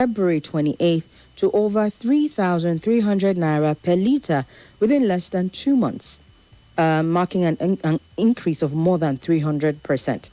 February 28th to over 3,300 naira per litre within less than 2 months, marking an increase of more than 300%.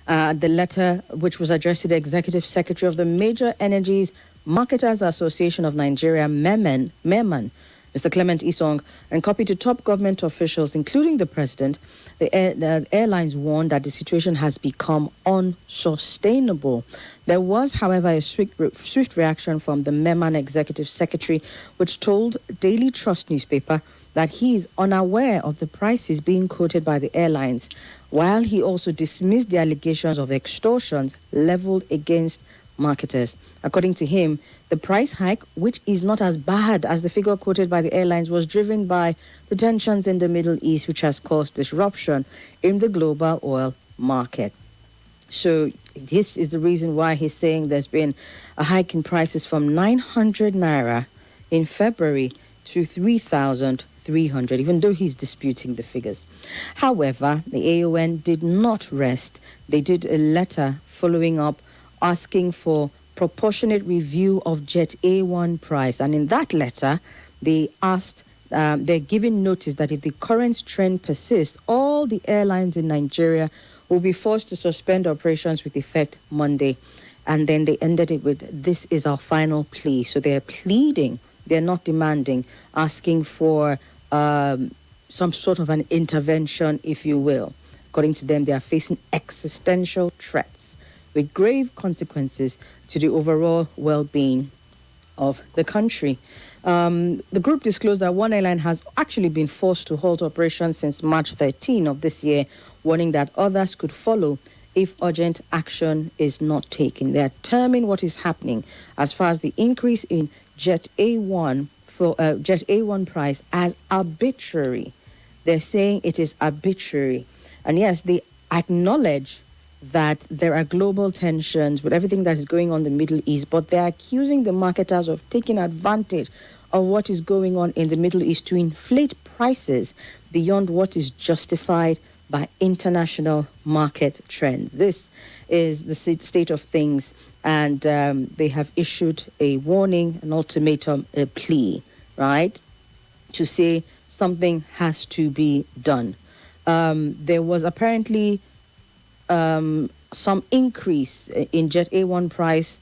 The letter, which was addressed to the Executive Secretary of the Major Energies Marketers Association of Nigeria, MEMAN, Mr. Clement Isong, and copied to top government officials, including the president, the airlines warned that the situation has become unsustainable. There was, however, a swift reaction from the MEMAN Executive Secretary, which told Daily Trust newspaper that he is unaware of the prices being quoted by the airlines, while he also dismissed the allegations of extortions leveled against marketers. According to him, the price hike, which is not as bad as the figure quoted by the airlines, was driven by the tensions in the Middle East, which has caused disruption in the global oil market. So this is the reason why he's saying there's been a hike in prices from 900 naira in February to 3,300, even though he's disputing the figures. However, the AON did not rest. They did a letter following up asking for proportionate review of Jet A1 price. And in that letter, they asked, they're giving notice that if the current trend persists, all the airlines in Nigeria will be forced to suspend operations with effect Monday. And then they ended it with, this is our final plea. So they're pleading, they're not demanding, asking for some sort of an intervention, if you will. According to them, they are facing existential threats with grave consequences to the overall well-being of the country. The group disclosed that one airline has actually been forced to halt operations since March 13 of this year, warning that others could follow if urgent action is not taken. They are terming what is happening as far as the increase in Jet A1 price as arbitrary. They're saying it is arbitrary. And yes, they acknowledge that there are global tensions with everything that is going on in the Middle East, but they're accusing the marketers of taking advantage of what is going on in the Middle East to inflate prices beyond what is justified by international market trends. This is the state of things, and they have issued a warning, an ultimatum, a plea, right, to say something has to be done. There was apparently some increase in Jet A1 price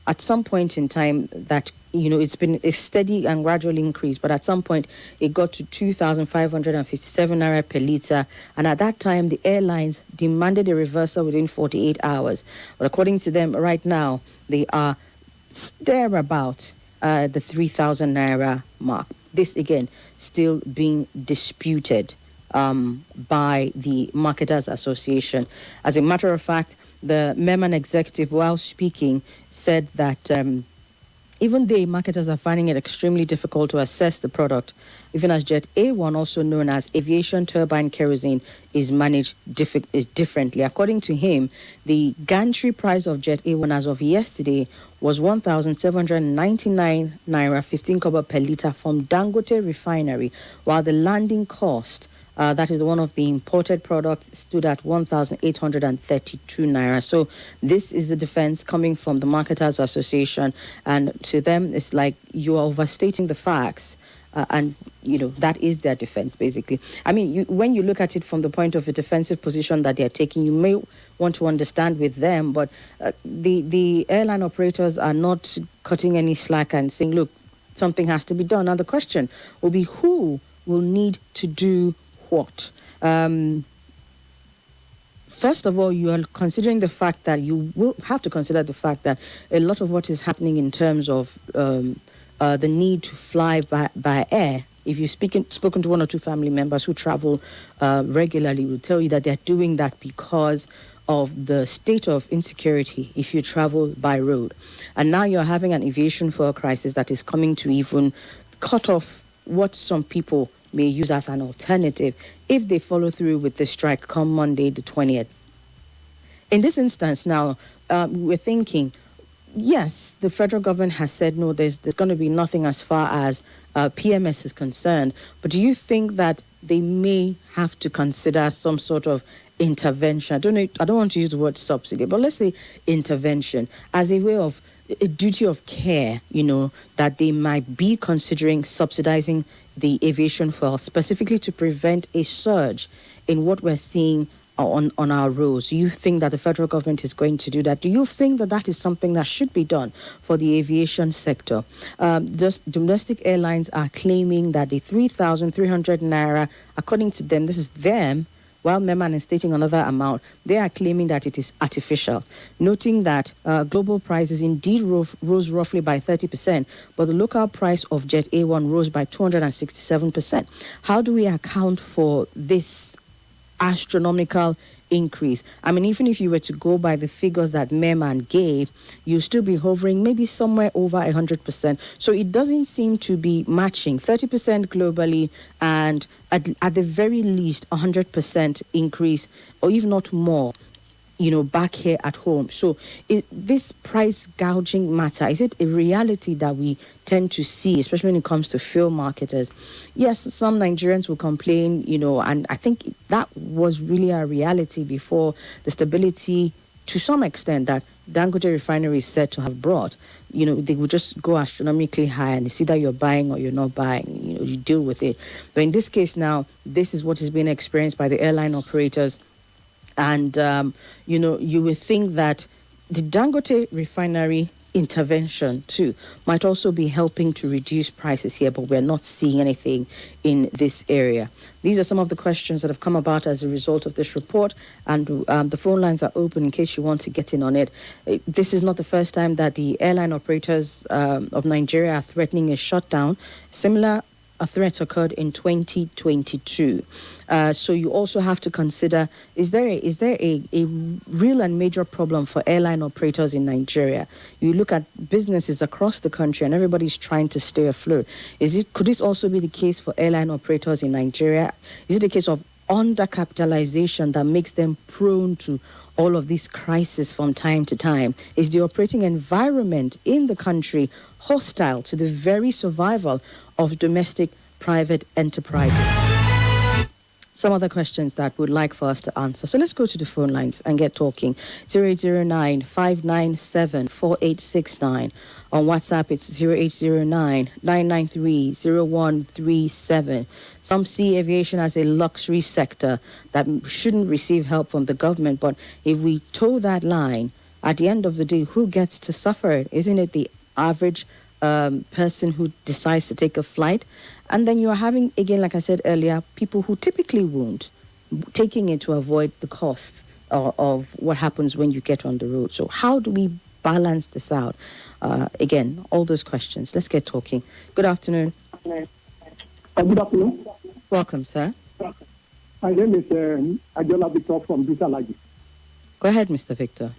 at some point in time that, it's been a steady and gradual increase, but at some point it got to 2,557 naira per litre. And at that time, the airlines demanded a reversal within 48 hours. But according to them, right now, they are thereabout the 3,000 naira mark. This, again, still being disputed by the Marketers Association. As a matter of fact, the MEMAN executive, while speaking, said that even the marketers are finding it extremely difficult to assess the product, even as Jet A1, also known as aviation turbine kerosene, is managed differently. According to him, the gantry price of Jet A1 as of yesterday was 1,799 naira 15 kobo per litre from Dangote Refinery, while the landing cost, that is one of the imported products, stood at 1,832 naira. So this is the defense coming from the Marketers Association. And to them, it's like you are overstating the facts. And, that is their defense, basically. I mean, when you look at it from the point of a defensive position that they're taking, you may want to understand with them. But the airline operators are not cutting any slack and saying, look, something has to be done. Now, the question will be who will need to do what? First of all, you are considering the fact that you will have to consider the fact that a lot of what is happening in terms of the need to fly by air. If you've spoken to one or two family members who travel regularly, will tell you that they're doing that because of the state of insecurity if you travel by road. And now you're having an aviation fuel crisis that is coming to even cut off what some people may use as an alternative if they follow through with the strike come Monday the 20th. In this instance now, we're thinking, yes, the federal government has said, no, there's going to be nothing as far as PMS is concerned. But do you think that they may have to consider some sort of intervention. I don't want to use the word subsidy, but let's say intervention as a way of a duty of care, that they might be considering subsidizing the aviation fuel specifically to prevent a surge in what we're seeing on our roads. Do you think that the federal government is going to do that? Do you think that that is something that should be done for the aviation sector? Domestic airlines are claiming that the 3,300 naira, according to them, this is them, while Meman is stating another amount, they are claiming that it is artificial, noting that global prices indeed rose roughly by 30%, but the local price of Jet A1 rose by 267%. How do we account for this astronomical increase? I mean, even if you were to go by the figures that Meman gave, you'll still be hovering maybe somewhere over 100%. So it doesn't seem to be matching 30% globally and at the very least 100% increase, or even not more, back here at home. So this price gouging matter, is it a reality that we tend to see, especially when it comes to fuel marketers? Yes, some Nigerians will complain, and I think that was really a reality before the stability, to some extent, that Dangote refinery is said to have brought. They would just go astronomically high, and it's either you're buying or you're not buying. You deal with it. But in this case now, this is what is being experienced by the airline operators. And, you would think that the Dangote refinery intervention, too, might also be helping to reduce prices here, but we're not seeing anything in this area. These are some of the questions that have come about as a result of this report, and the phone lines are open in case you want to get in on it. This is not the first time that the airline operators of Nigeria are threatening a shutdown. A threat occurred in 2022. So you also have to consider, is there a real and major problem for airline operators in Nigeria? You look at businesses across the country and everybody's trying to stay afloat. Could this also be the case for airline operators in Nigeria? Is it a case of undercapitalization that makes them prone to all of these crises from time to time? Is the operating environment in the country hostile to the very survival of domestic private enterprises? Some other questions that we'd like for us to answer. So let's go to the phone lines and get talking. 0809-597-4869. On WhatsApp, it's 0809-993-0137. Some see aviation as a luxury sector that shouldn't receive help from the government. But if we toe that line, at the end of the day, who gets to suffer it? Isn't it the average person who decides to take a flight? And then you are having, again, like I said earlier, people who typically won't, taking it to avoid the cost of what happens when you get on the road. So how do we balance this out? Again, all those questions. Let's get talking. Good afternoon. Good afternoon. Welcome, sir. My name is Ajola Victor from Bisalagi. Go ahead, Mr. Victor.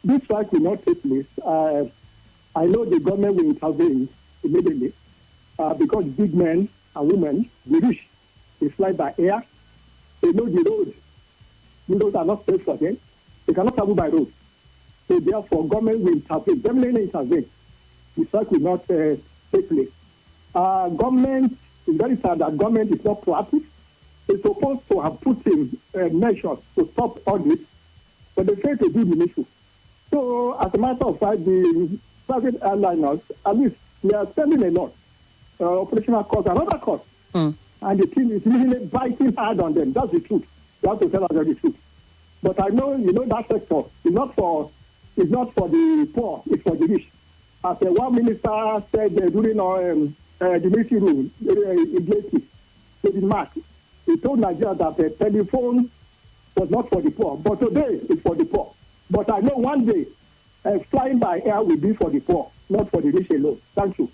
This strike will not take place. I know the government will intervene immediately because big men and women, the rich, they fly by air. They know the road. The roads are not safe for them. They cannot travel by road. So therefore, government will intervene. Definitely intervene. The strike will not take place. Government is very sad that government is not proactive. It's supposed to have put in measures to stop all this, but they fail to do the issue. So, as a matter of fact, the private airliners, at least, they are spending a lot. Operational costs and other costs. And the team is really biting hard on them. That's the truth. You have to tell us the truth. But I know, that sector is not for the poor, it's for the rich. As one minister said during the meeting room, in March, he told Nigeria that the telephone was not for the poor, but today it's for the poor. But I know one day, flying by air will be for the poor, not for the rich alone. Thank you.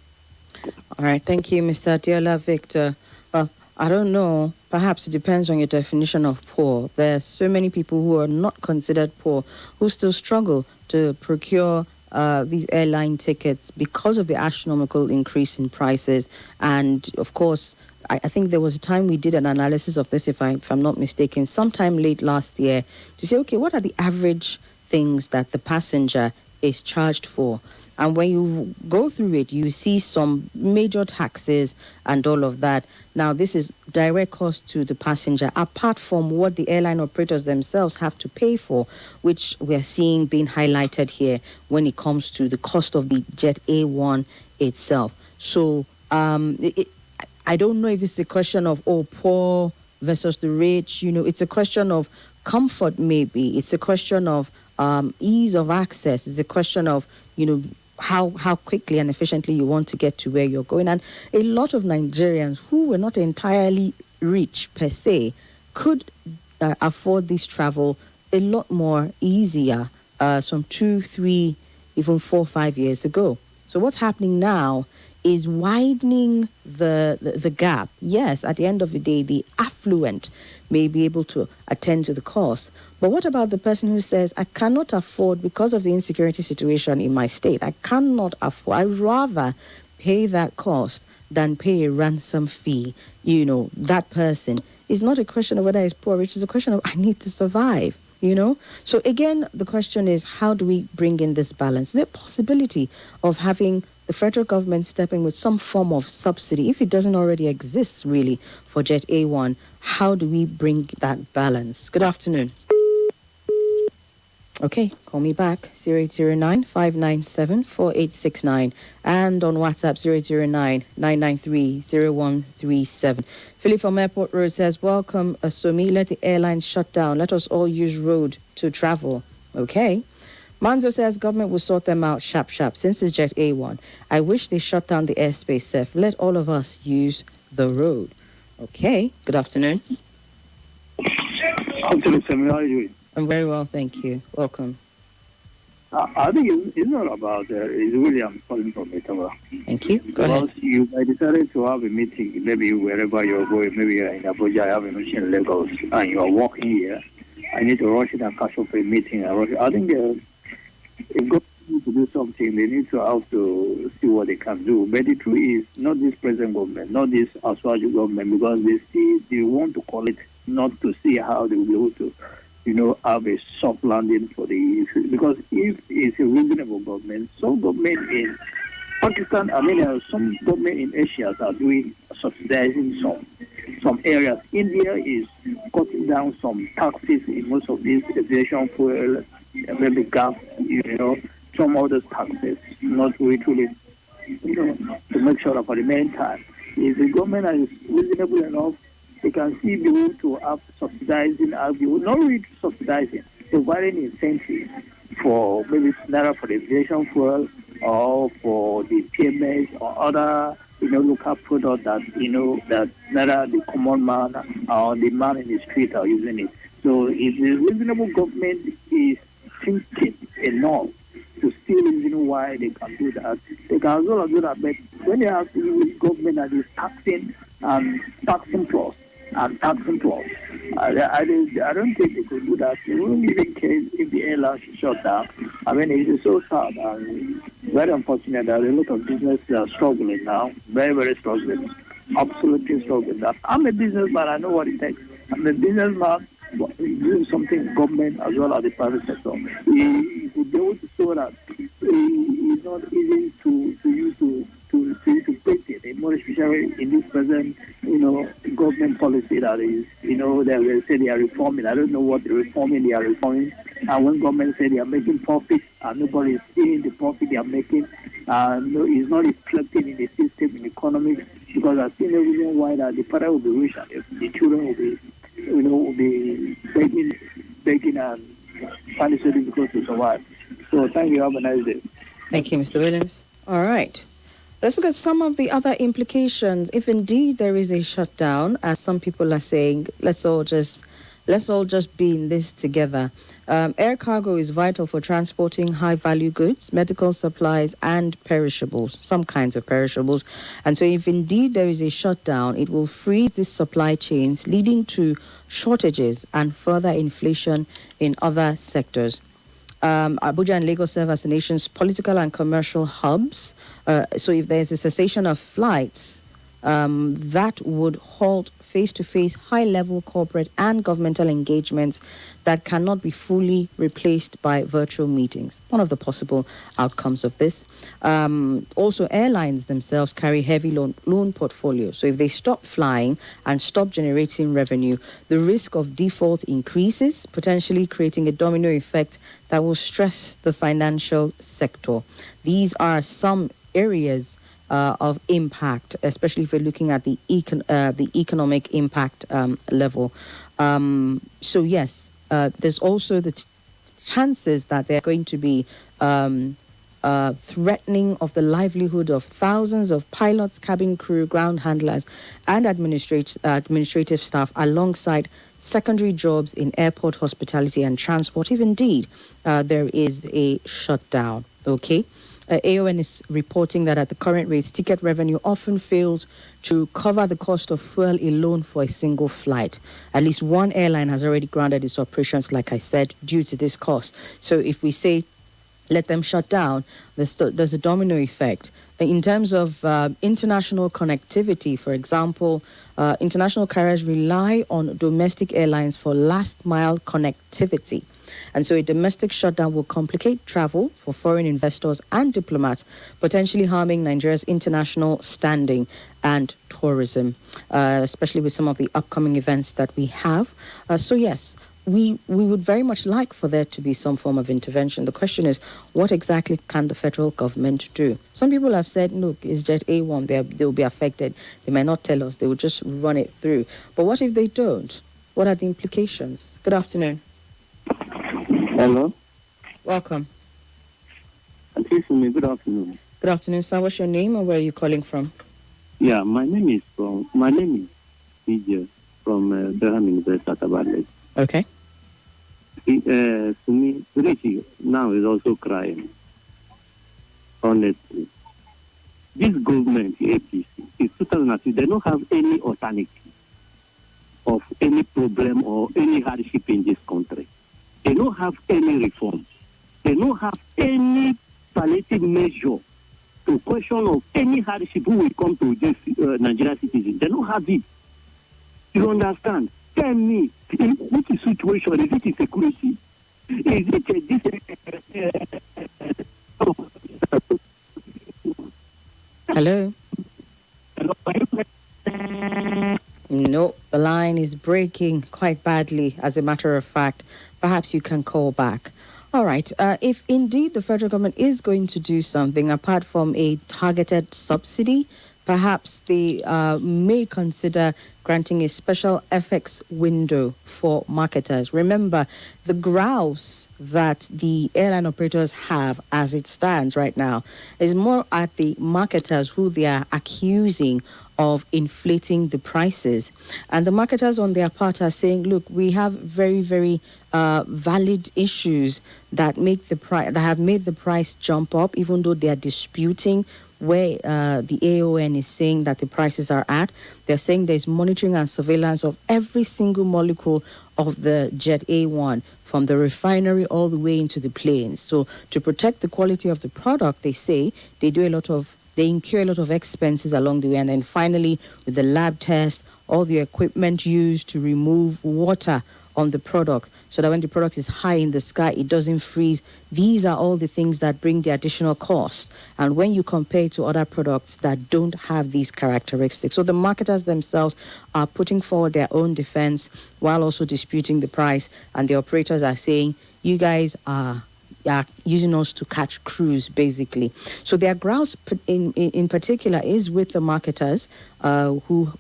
All right. Thank you, Mr. Adiola Victor. Well, I don't know. Perhaps it depends on your definition of poor. There are so many people who are not considered poor who still struggle to procure these airline tickets because of the astronomical increase in prices. And, of course, I think there was a time we did an analysis of this, if I'm not mistaken, sometime late last year, to say, okay, what are the average things that the passenger is charged for. And when you go through it, you see some major taxes and all of that. Now, this is direct cost to the passenger, apart from what the airline operators themselves have to pay for, which we're seeing being highlighted here when it comes to the cost of the Jet A1 itself. So I don't know if this is a question of, poor versus the rich. It's a question of comfort, maybe. It's a question of ease of access. It's a question of, how quickly and efficiently you want to get to where you're going. And a lot of Nigerians who were not entirely rich per se could afford this travel a lot more easier some 2, 3, even 4, 5 years ago. So what's happening now is widening the gap. Yes, at the end of the day, the affluent may be able to attend to the cost. But what about the person who says, I cannot afford, because of the insecurity situation in my state, I cannot afford, I'd rather pay that cost than pay a ransom fee. That person is not a question of whether it's poor or rich, it's a question of, I need to survive. So again, the question is, how do we bring in this balance? Is there a possibility of having the federal government stepping with some form of subsidy, if it doesn't already exist really for Jet A1? How do we bring that balance? Good afternoon. Okay, call me back, 0809-597-4869, and on WhatsApp, 0809-993-0137. Philip from Airport Road says, welcome, Somi. Let the airlines shut down. Let us all use road to travel. Okay. Manzo says, government will sort them out sharp. Since it's Jet A1, I wish they shut down the airspace safe. Let all of us use the road. Okay, good afternoon. Afternoon, Somi. How are you doing? I'm very well, thank you. Welcome. I think it's not about it's William calling from Ottawa. Thank you. Go ahead. You decided to have a meeting, maybe wherever you're going, maybe you're in Abuja, I have a meeting in Lagos, and you are walking here. I need to rush it and catch up for a meeting. I think if government need to do something, they need to have to see what they can do. But the truth is, not this present government, not this Aswaju government, because they want to call it not to see how they will be able to have a soft landing for the issue. Because if it's a reasonable government, some government in Pakistan, some government in Asia are doing subsidizing some areas. India is cutting down some taxes in most of these aviation fuel, maybe gas, some other taxes, not really, to make sure that for the meantime, if the government is reasonable enough, they can still be able to have subsidizing, not really subsidizing, providing incentives for maybe Naira for the aviation fuel or for the PMS or other, local products that, that Naira, the common man or the man in the street are using it. So if the reasonable government is thinking enough to still reason why they can do that, they can as well do that. But when they have to do with government that is taxing and taxing plus, I don't think they could do that. They won't even care if the airline is shut down. It is so sad and very unfortunate that a lot of businesses are struggling now. Very, very struggling. Absolutely struggling. I'm a businessman. I know what it takes. I'm a businessman doing something in government as well as the private sector. He would be able to show that it's not easy to break it, more especially in this present, government policy that is, that they say they are reforming. I don't know what they are reforming. And when government say they are making profit and nobody is seeing the profit they are making, it's not reflecting in the system, in the economy, because I've seen a reason why that the father will be rich and the children will be begging and finding it difficult to survive. So thank you. Have a nice day. Thank you, Mr. Williams. All right. Let's look at some of the other implications. If indeed there is a shutdown, as some people are saying, let's all just be in this together. Air cargo is vital for transporting high-value goods, medical supplies, and perishables, some kinds of perishables. And so if indeed there is a shutdown, it will freeze these supply chains, leading to shortages and further inflation in other sectors. Abuja and Lagos serve as the nation's political and commercial hubs. So if there's a cessation of flights, that would halt face-to-face, high-level corporate and governmental engagements that cannot be fully replaced by virtual meetings. One of the possible outcomes of this. Also, airlines themselves carry heavy loan portfolios. So if they stop flying and stop generating revenue, the risk of default increases, potentially creating a domino effect that will stress the financial sector. These are some areas of impact, especially if we're looking at the economic impact level. So yes, there's also the chances that they're going to be threatening of the livelihood of thousands of pilots, cabin crew, ground handlers, and administrative staff, alongside secondary jobs in airport, hospitality, and transport, if indeed there is a shutdown. Okay. AON is reporting that at the current rates, ticket revenue often fails to cover the cost of fuel alone for a single flight. At least one airline has already grounded its operations, like I said, due to this cost. So if we say let them shut down, there's a domino effect. In terms of international connectivity, for example, international carriers rely on domestic airlines for last mile connectivity. And so a domestic shutdown will complicate travel for foreign investors and diplomats, potentially harming Nigeria's international standing and tourism, especially with some of the upcoming events that we have. So yes, we would very much like for there to be some form of intervention. The question is, what exactly can the federal government do? Some people have said, look, it's Jet A1, they'll be affected. They might not tell us, they will just run it through. But what if they don't? What are the implications? Good afternoon. Hello. Welcome. Auntie Somi, good afternoon. Good afternoon, sir. What's your name and where are you calling from? Yeah, my name is DJ from Durham University at Abadley. Okay. Somi, Rishi now is also crying. Honestly. This government, the APC, is 2002, they don't have any alternative of any problem or any hardship in this country. They don't have any reform. They don't have any palliative measure to question of any hardship who will come to this Nigerian citizens. They don't have it. You understand? Tell me, in which situation? Is it insecurity? Is it Hello? No, the line is breaking quite badly, as a matter of fact. Perhaps you can call back. All right. If indeed the federal government is going to do something apart from a targeted subsidy, perhaps they may consider granting a special FX window for marketers. Remember, the grouse that the airline operators have as it stands right now is more at the marketers who they are accusing of inflating the prices. And the marketers on their part are saying, look, we have very, very valid issues that make the price that have made the price jump up, even though they are disputing where the AON is saying that the prices are at. They're saying there's monitoring and surveillance of every single molecule of the Jet A1 from the refinery all the way into the planes. So to protect the quality of the product, they say they incur a lot of expenses along the way. And then finally, with the lab test, all the equipment used to remove water on the product so that when the product is high in the sky, it doesn't freeze. These are all the things that bring the additional cost. And when you compare it to other products that don't have these characteristics. So the marketers themselves are putting forward their own defense while also disputing the price. And the operators are saying, you guys are using us to catch crews, basically. So their grouse in particular is with the marketers who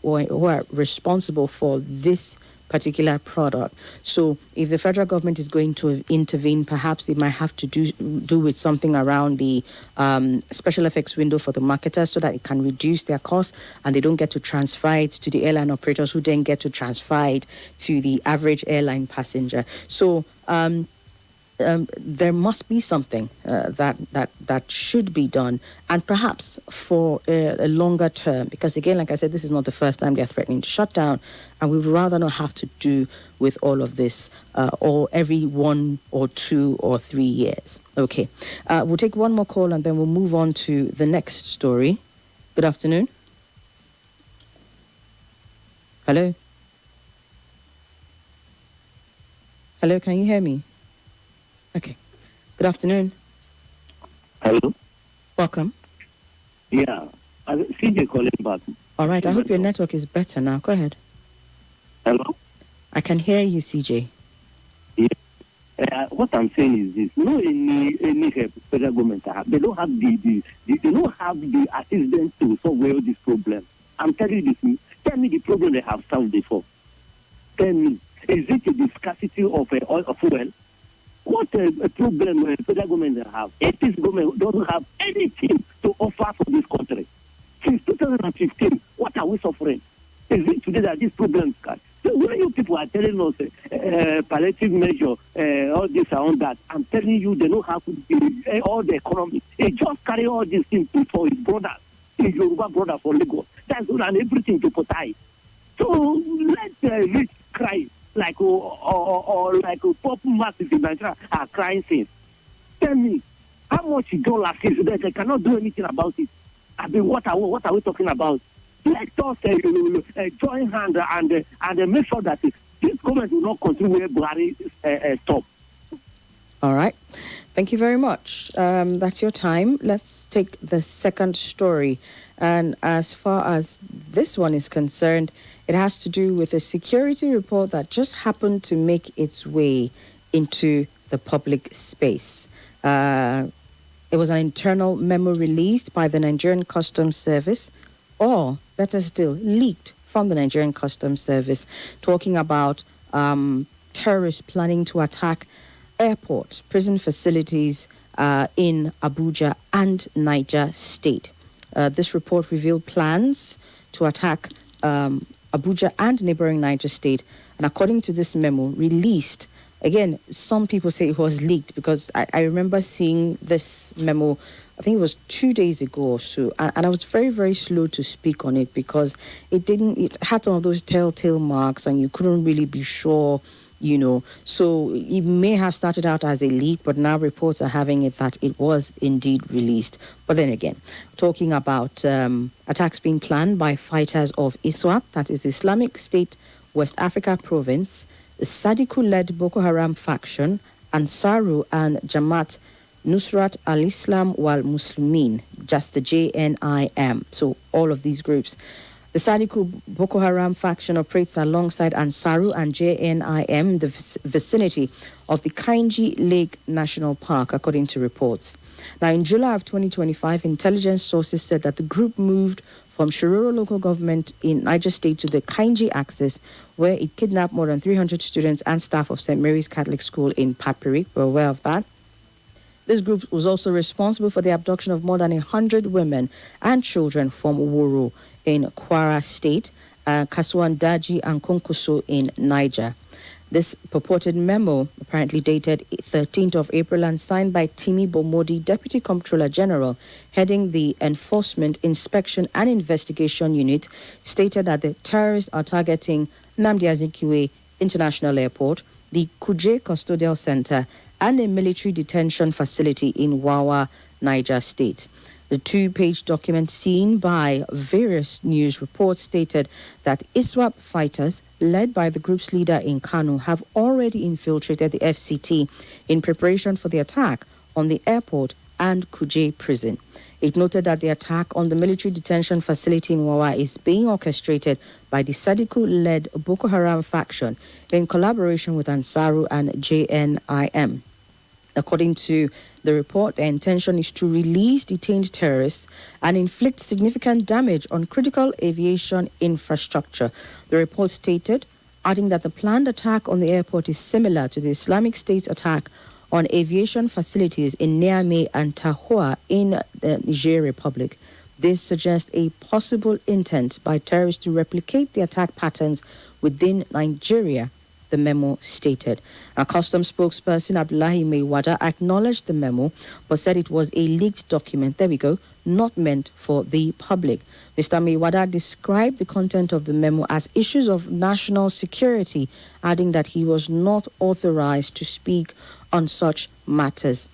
are responsible for this particular product. So if the federal government is going to intervene, perhaps they might have to do with something around the special effects window for the marketers so that it can reduce their costs and they don't get to transfer it to the airline operators who then get to transfer it to the average airline passenger. So there must be something that should be done, and perhaps for a longer term, because again, like I said, this is not the first time they're threatening to shut down, and we would rather not have to do with all of this or every 1 or 2 or 3 years. Okay, we'll take one more call and then we'll move on to the next story. Good afternoon. Hello? Hello, can you hear me? Okay. Good afternoon. Hello? Welcome. Yeah. CJ calling back. All right, I hope your network is better now. Go ahead. Hello? I can hear you, CJ. Yeah. What I'm saying is this: no, any help federal government have. They don't have they don't have the assistance to solve all this problem. I'm telling you this. Tell me the problem they have solved before. Tell me, is it the scarcity of oil of fuel? What a problem federal government have? If this government doesn't have anything to offer for this country, since 2015, what are we suffering? Is it today that these problems can? So when you people are telling us palliative measure, all this and all that, I'm telling you they don't have all the economy. They just carry all these things put for his brothers, his Yoruba brother for Lagos. That's all and everything to Potai. So let the rich cry like or like pop masses in Nigeria are crying since. Tell me, how much dollars is there? They cannot do anything about it. I mean, what are we talking about? Let us join hand and make sure that this government will not continue where Buhari stop. All right. Thank you very much. That's your time. Let's take the second story. And as far as this one is concerned, it has to do with a security report that just happened to make its way into the public space. It was an internal memo released by the Nigerian Customs Service, or better still, leaked from the Nigerian Customs Service, talking about terrorists planning to attack airports, prison facilities in Abuja and Niger State. This report revealed plans to attack Abuja and neighboring Niger State. And according to this memo, released, again, some people say it was leaked because I remember seeing this memo, I think it was 2 days ago or so. And I was very, very slow to speak on it because it had some of those telltale marks and you couldn't really be sure, you know. So it may have started out as a leak, but now reports are having it that it was indeed released. But then again, talking about attacks being planned by fighters of ISWAP, that is Islamic State West Africa Province, the Sadiku-led Boko Haram faction, Ansaru and Jamaat Nusrat al-Islam wal Muslimin, just the JNIM. So all of these groups. The Sadiku Boko Haram faction operates alongside Ansaru and JNIM in the vicinity of the Kainji Lake National Park, according to reports. Now, in July of 2025, intelligence sources said that the group moved from Shiroro local government in Niger State to the Kainji axis, where it kidnapped more than 300 students and staff of St. Mary's Catholic School in Papiri. We're aware of that. This group was also responsible for the abduction of more than 100 women and children from Woro in Kwara State, Kasuan Daji and Konkoso in Niger. This purported memo, apparently dated 13th of April and signed by Timi Bomodi, Deputy Comptroller General, heading the Enforcement, Inspection and Investigation Unit, stated that the terrorists are targeting Nnamdi Azikiwe International Airport, the Kuje Custodial Center, and a military detention facility in Wawa, Niger State. The 2-page document seen by various news reports stated that ISWAP fighters, led by the group's leader in Kano, have already infiltrated the FCT in preparation for the attack on the airport and Kuje prison. It noted that the attack on the military detention facility in Wawa is being orchestrated by the Sadiku-led Boko Haram faction in collaboration with Ansaru and JNIM. According to the report, the intention is to release detained terrorists and inflict significant damage on critical aviation infrastructure. The report stated, adding that the planned attack on the airport is similar to the Islamic State's attack on aviation facilities in Niamey and Tahua in the Niger Republic. This suggests a possible intent by terrorists to replicate the attack patterns within Nigeria, the memo stated. A customs spokesperson, Abdullahi Meiwada, acknowledged the memo but said it was a leaked document, not meant for the public. Mr. Meiwada described the content of the memo as issues of national security, adding that he was not authorized to speak on such matters.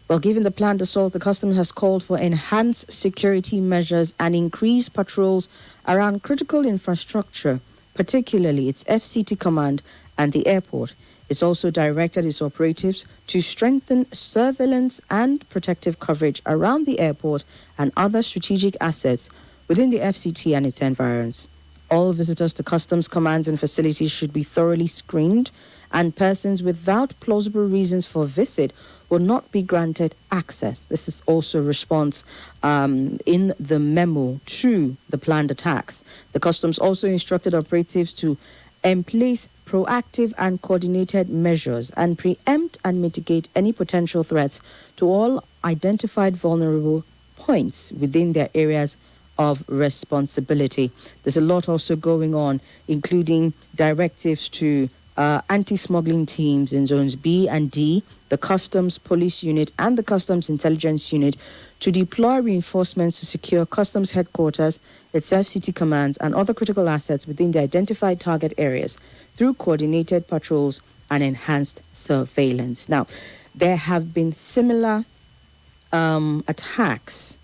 Well, given the planned assault, the customs has called for enhanced security measures and increased patrols around critical infrastructure, particularly its FCT command and the airport. It's also directed its operatives to strengthen surveillance and protective coverage around the airport and other strategic assets within the FCT and its environs. All visitors to customs commands and facilities should be thoroughly screened, and persons without plausible reasons for visit will not be granted access. This is also a response in the memo to the planned attacks. The customs also instructed operatives to place proactive and coordinated measures and preempt and mitigate any potential threats to all identified vulnerable points within their areas of responsibility. There's a lot also going on, including directives to anti-smuggling teams in zones B and D, the Customs Police Unit and the Customs Intelligence Unit to deploy reinforcements to secure Customs Headquarters, its FCT commands and other critical assets within the identified target areas through coordinated patrols and enhanced surveillance. Now, there have been similar attacks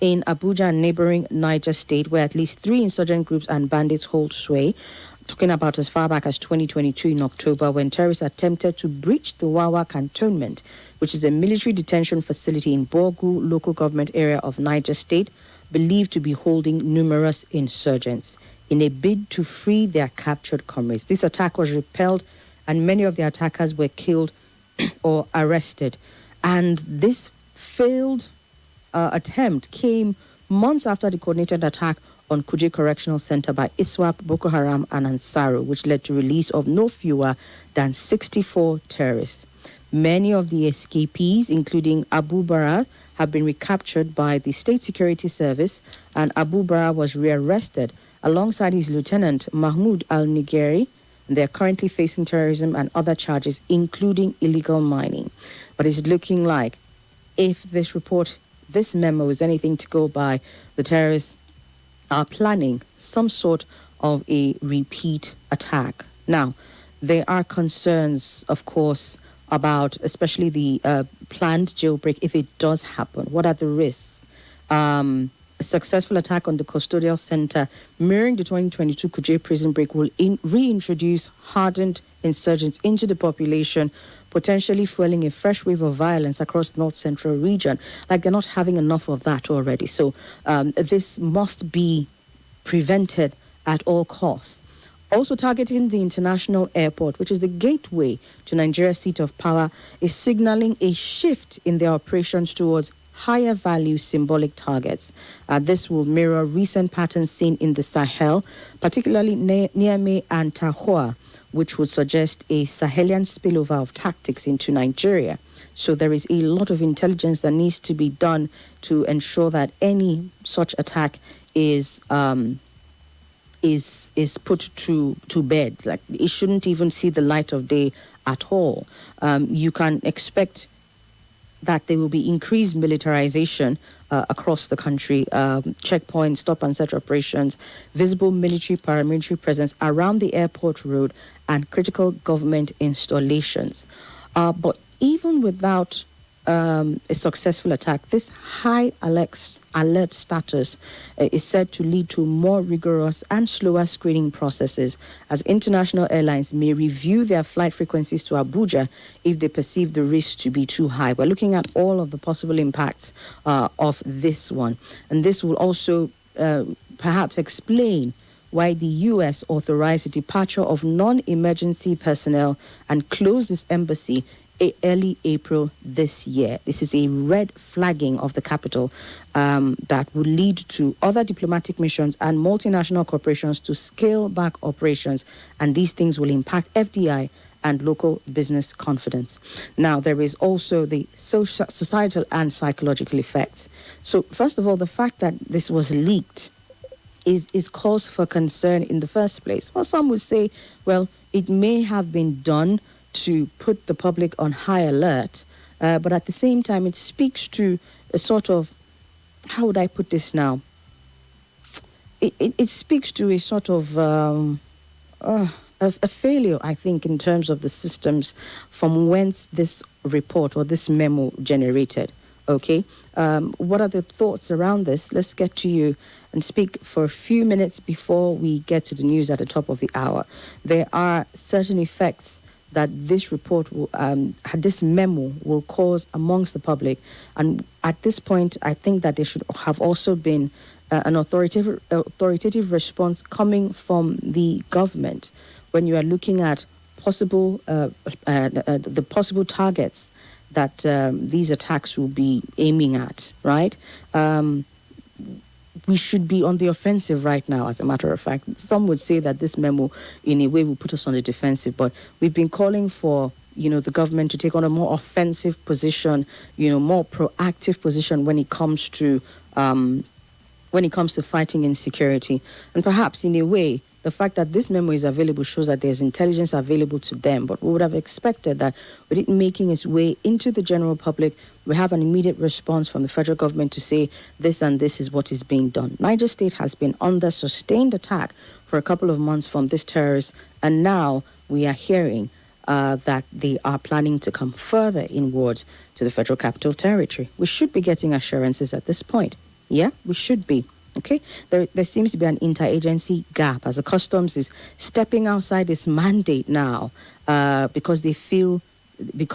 in Abuja and neighboring Niger State, where at least 3 insurgent groups and bandits hold sway. Talking about as far back as 2022 in October, when terrorists attempted to breach the Wawa Cantonment, which is a military detention facility in Borgu local government area of Niger State, believed to be holding numerous insurgents in a bid to free their captured comrades. This attack was repelled and many of the attackers were killed or arrested. And this failed attempt came months after the coordinated attack on Kuje Correctional Center by ISWAP, Boko Haram, and Ansaru, which led to release of no fewer than 64 terrorists. Many of the escapees, including Abu Bara, have been recaptured by the State Security Service, and Abu Bara was rearrested alongside his lieutenant Mahmoud Al-Nigeri. They're currently facing terrorism and other charges, including illegal mining. But it's looking like if this memo is anything to go by, the terrorists are planning some sort of a repeat attack. Now, there are concerns, of course, about especially the planned jailbreak if it does happen. What are the risks? A successful attack on the custodial center mirroring the 2022 Kuje prison break will reintroduce hardened insurgents into the population, potentially fueling a fresh wave of violence across the North Central region. Like they're not having enough of that already. So this must be prevented at all costs. Also targeting the international airport, which is the gateway to Nigeria's seat of power, is signaling a shift in their operations towards higher value symbolic targets. This will mirror recent patterns seen in the Sahel, particularly Niamey and Tahua, which would suggest a Sahelian spillover of tactics into Nigeria. So there is a lot of intelligence that needs to be done to ensure that any such attack is put to bed. Like it shouldn't even see the light of day at all. You can expect that there will be increased militarization across the country, checkpoints, stop and search operations, visible military, paramilitary presence around the airport road, and critical government installations. But even without a successful attack, this high alert status is said to lead to more rigorous and slower screening processes, as international airlines may review their flight frequencies to Abuja if they perceive the risk to be too high. We're looking at all of the possible impacts of this one. And this will also perhaps explain why the U.S. authorized the departure of non-emergency personnel and closed its embassy early April this year. This is a red flagging of the capital that will lead to other diplomatic missions and multinational corporations to scale back operations, and these things will impact FDI and local business confidence. Now, there is also the societal and psychological effects. So, first of all, the fact that this was leaked is cause for concern in the first place. Well, some would say, well, it may have been done to put the public on high alert, but at the same time, it speaks to a sort of, how would I put this now? It speaks to a sort of a failure, I think, in terms of the systems from whence this report or this memo generated. Okay, what are the thoughts around this? Let's get to you. and speak for a few minutes before we get to the news at the top of the hour. There are certain effects that this report, this memo will cause amongst the public. And at this point, I think that there should have also been an authoritative response coming from the government when you are looking at the possible targets that these attacks will be aiming at, right? We should be on the offensive right now, as a matter of fact. Some would say that this memo, in a way, will put us on the defensive, but we've been calling for, the government to take on a more offensive position, more proactive position when it comes to fighting insecurity. And perhaps, in a way, the fact that this memo is available shows that there's intelligence available to them. But we would have expected that with it making its way into the general public, we have an immediate response from the federal government to say this and this is what is being done. Niger State has been under sustained attack for a couple of months from these terrorists, and now we are hearing that they are planning to come further inwards to the Federal Capital Territory. We should be getting assurances at this point. Yeah, we should be. Okay, there seems to be an interagency gap as the customs is stepping outside its mandate now because they feel the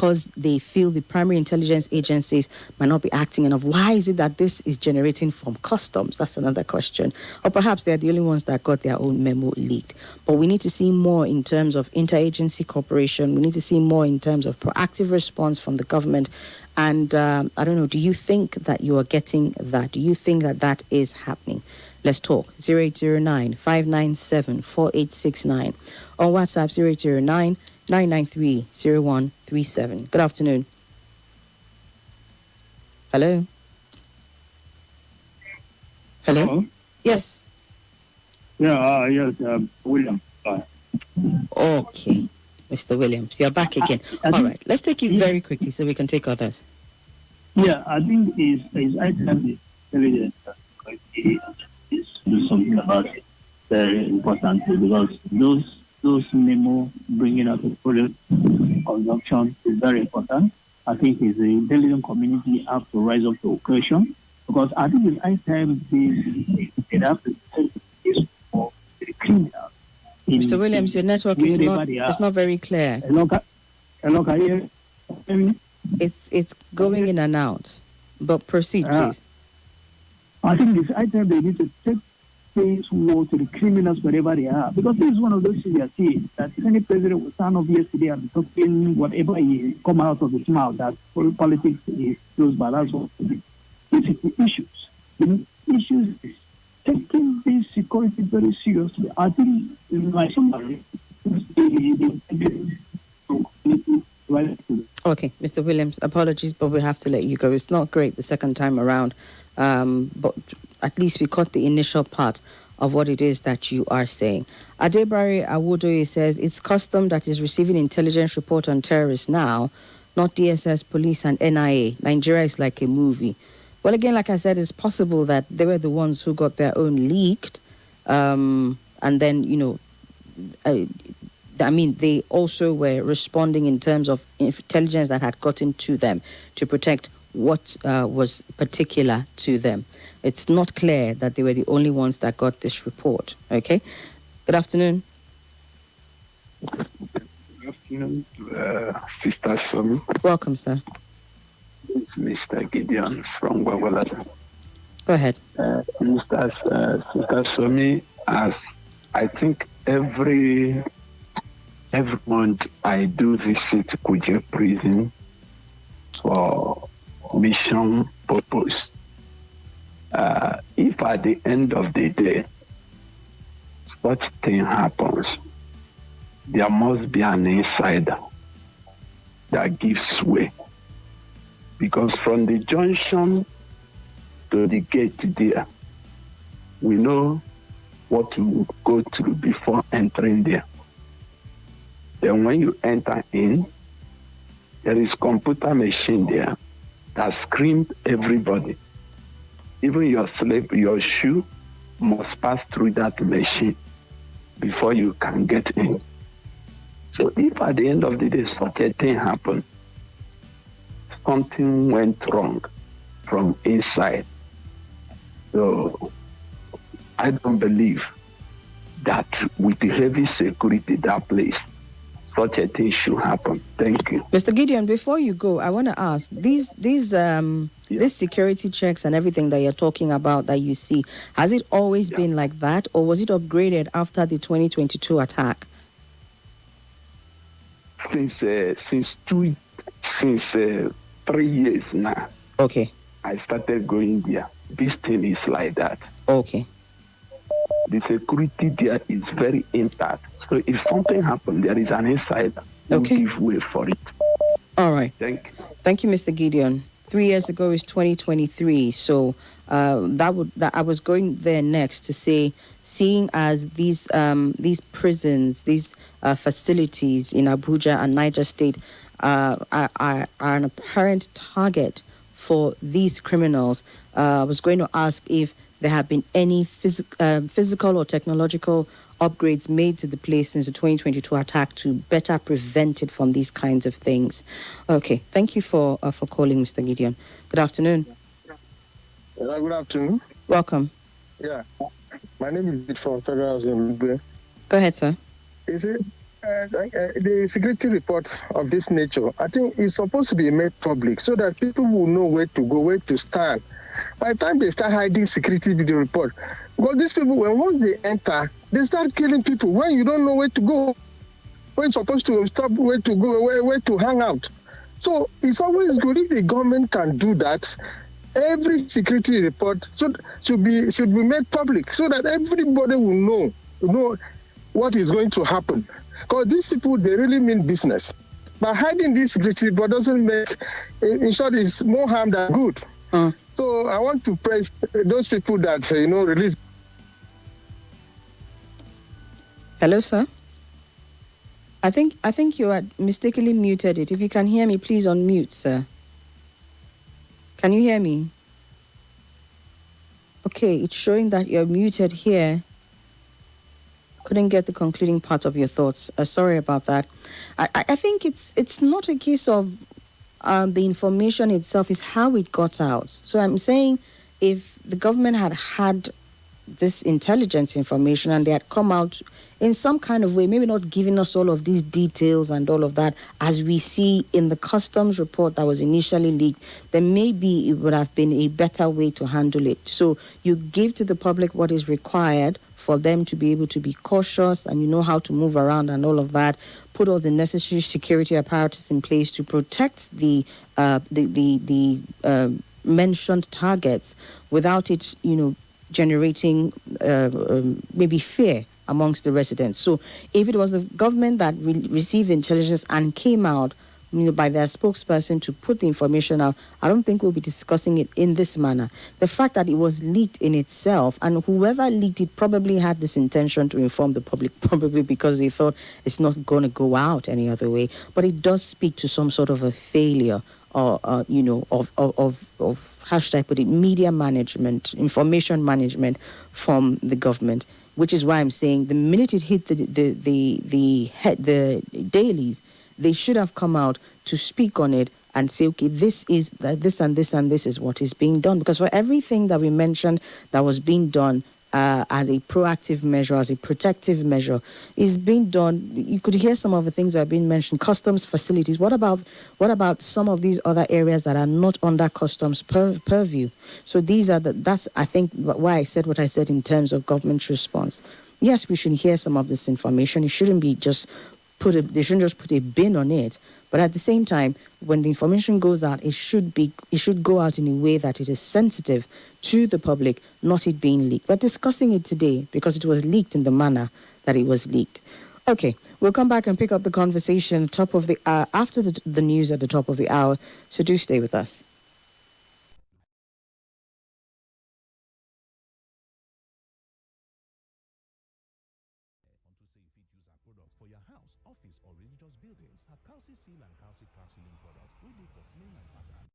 primary intelligence agencies might not be acting enough. Why is it that this is generating from customs? That's another question. Or perhaps they're the only ones that got their own memo leaked. But we need to see more in terms of interagency cooperation. We need to see more in terms of proactive response from the government. And I don't know, do you think that you are getting that? Do you think that that is happening? Let's talk. 0809-597-4869. On WhatsApp, 0809-993-0137. Good afternoon. Hello? Hello? Yes. Yeah, yes, William. Okay. Mr. Williams, you're back again. All right, let's take it very quickly so we can take others. Yeah, I think his item is intelligence is do something about it very importantly because those memo bringing out the product consumption is very important. I think the intelligence community have to rise up to occasion because I think his item is it have to take this for the criminals. Mr. Williams, your network is not very clear. Hello, can you hear me? It's going in and out. But proceed, please. I think this item they need to take things more to the criminals wherever they are. Because this is one of those things you are seeing that any president will stand up yesterday and be talking whatever he come out of his mouth that politics is close by. That's what this is the issues. The issues is taking this security very seriously. I think in my summary, okay, Mr. Williams, apologies, but we have to let you go. It's not great the second time around, but at least we caught the initial part of what it is that you are saying. Adebari Awodoye says, it's custom that is receiving intelligence report on terrorists now, not DSS, police and NIA. Nigeria is like a movie. Well, again, like I said, it's possible that they were the ones who got their own leaked. And then, they also were responding in terms of intelligence that had gotten to them to protect what was particular to them. It's not clear that they were the only ones that got this report. Okay? Good afternoon. Good afternoon, Sister Somi. Welcome, sir. It's Mr. Gideon from Gwagwalada. Go ahead. Sister Somi, as I think every month I do visit Kuje prison for mission purpose. If at the end of the day such thing happens, there must be an insider that gives way. Because from the junction to the gate there, we know what we would go through before entering there. Then when you enter in, there is computer machine there that screams everybody. Even your slave, your shoe must pass through that machine before you can get in. So if at the end of the day such a thing happened, something went wrong from inside. So I don't believe that with the heavy security that place, such a thing should happen. Thank you. Mr. Gideon, before you go, I want to ask these security checks and everything that you're talking about that you see, has it always been like that, or was it upgraded after the 2022 attack? Since 3 years now, Okay. I started going there. This thing is like that. Okay. The security there is very intact. So if something happens, there is an insider who Okay. give way for it. All right. Thank you. Thank you, Mr. Gideon. 3 years ago is 2023. So that I was going there next to say, seeing as these prisons, these facilities in Abuja and Niger State are an apparent target for these criminals, I was going to ask if there have been any physical or technological upgrades made to the place since the 2022 attack to better prevent it from these kinds of things. Okay, thank you for calling, Mr. Gideon. Good afternoon. Good afternoon. Welcome. Yeah, my name is Bit from Federal Zimbabwe. Go ahead, sir. Is it the security report of this nature? I think it's supposed to be made public so that people will know where to go, where to stand. By the time they start hiding security video report, because these people, once they enter, they start killing people when you don't know where to go, when you're supposed to stop, where to go, where to hang out. So it's always good if the government can do that. Every security report should be made public so that everybody will know what is going to happen. Because these people, they really mean business. But hiding this security report doesn't make, in short, it's more harm than good. So I want to praise those people that, release. Hello, sir. I think you had mistakenly muted it. If you can hear me, please unmute, sir. Can you hear me? Okay, it's showing that you're muted here. Couldn't get the concluding part of your thoughts. Sorry about that. I think it's not a case of the information itself, is how it got out. So I'm saying if the government had this intelligence information and they had come out in some kind of way, maybe not giving us all of these details and all of that, as we see in the customs report that was initially leaked, then maybe it would have been a better way to handle it. So you give to the public what is required for them to be able to be cautious, and you know how to move around and all of that. Put all the necessary security apparatus in place to protect the mentioned targets without it, generating maybe fear amongst the residents. So if it was the government that received intelligence and came out by their spokesperson to put the information out, I don't think we'll be discussing it in this manner. The fact that it was leaked in itself, and whoever leaked it probably had this intention to inform the public, probably because they thought it's not going to go out any other way. But it does speak to some sort of a failure or how should I put it, media management, information management from the government, which is why I'm saying the minute it hit the dailies, they should have come out to speak on it and say, okay, this is this and this and this is what is being done. Because for everything that we mentioned that was being done as a proactive measure, as a protective measure, is being done. You could hear some of the things that are being mentioned. Customs facilities. What about some of these other areas that are not under customs purview? So that's I think why I said what I said in terms of government response. Yes, we should hear some of this information. It shouldn't be just they shouldn't just put a bin on it. But at the same time, when the information goes out, it should go out in a way that it is sensitive to the public, not it being leaked. We're discussing it today because it was leaked in the manner that it was leaked. Okay, we'll come back and pick up the conversation after the news at the top of the hour. So do stay with us. For your house, office, or religious buildings, have calci seal and calci craft sealing products. We live for clean and pattern.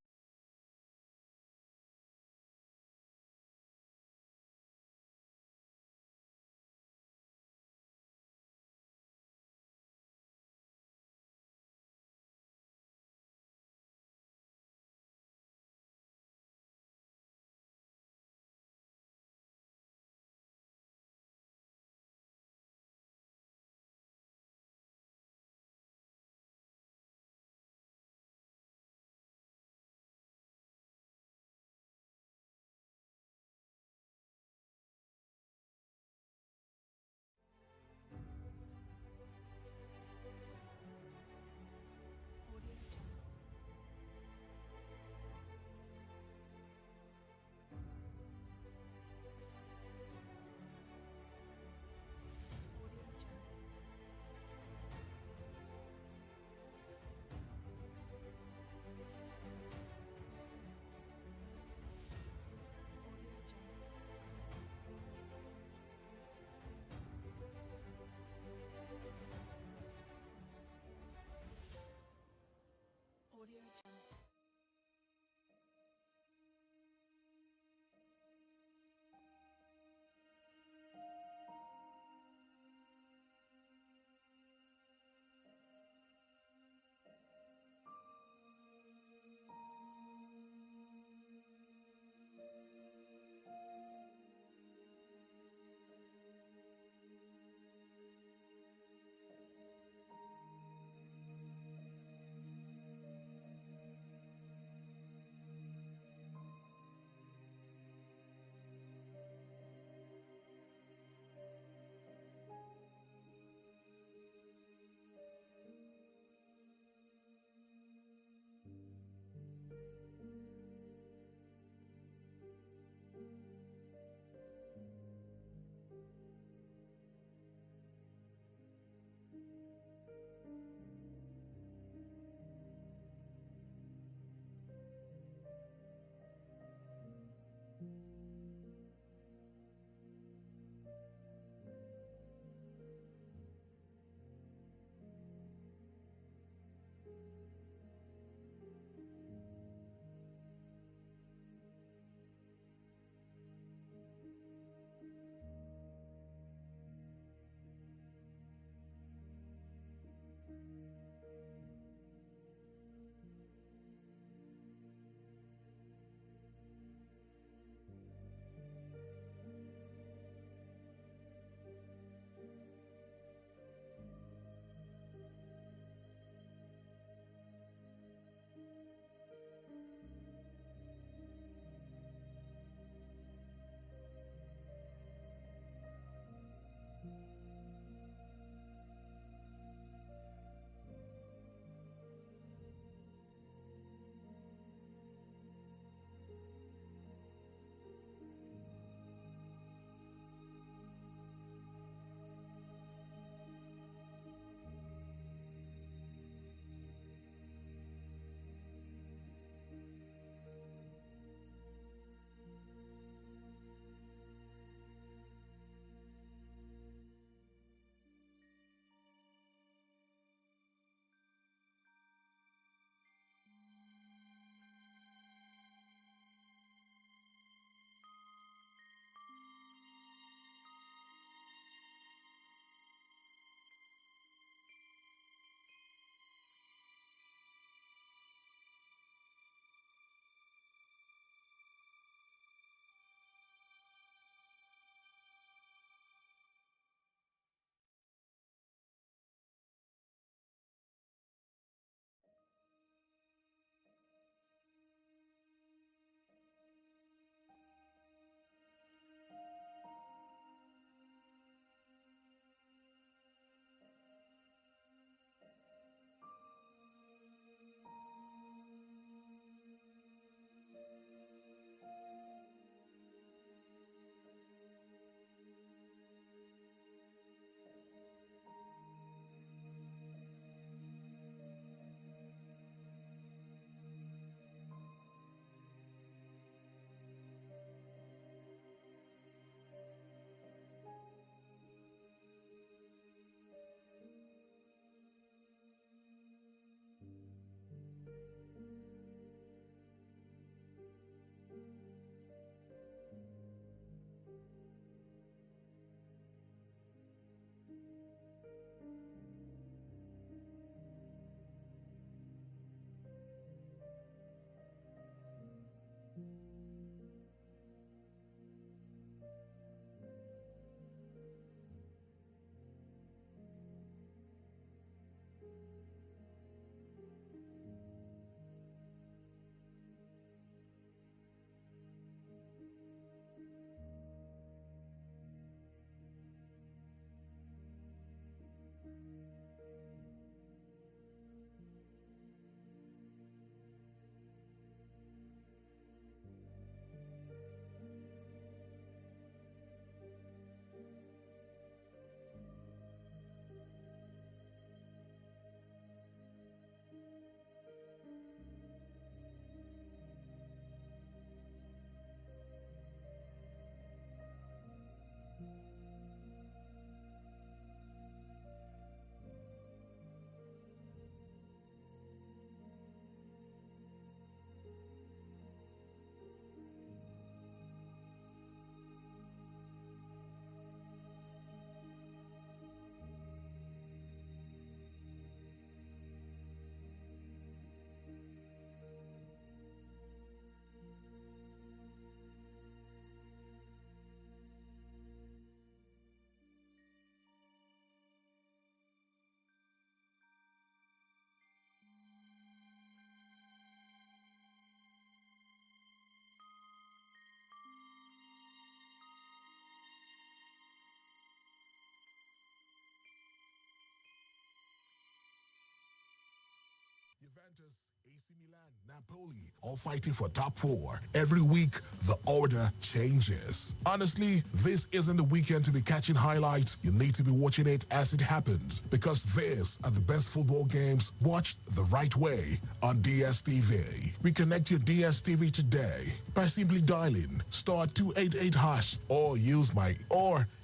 Juventus, AC Milan, Napoli, all fighting for top four. Every week, the order changes. Honestly, this isn't the weekend to be catching highlights. You need to be watching it as it happens, because these are the best football games watched the right way on DSTV. Reconnect your DSTV today by simply dialing star 288 hash or use my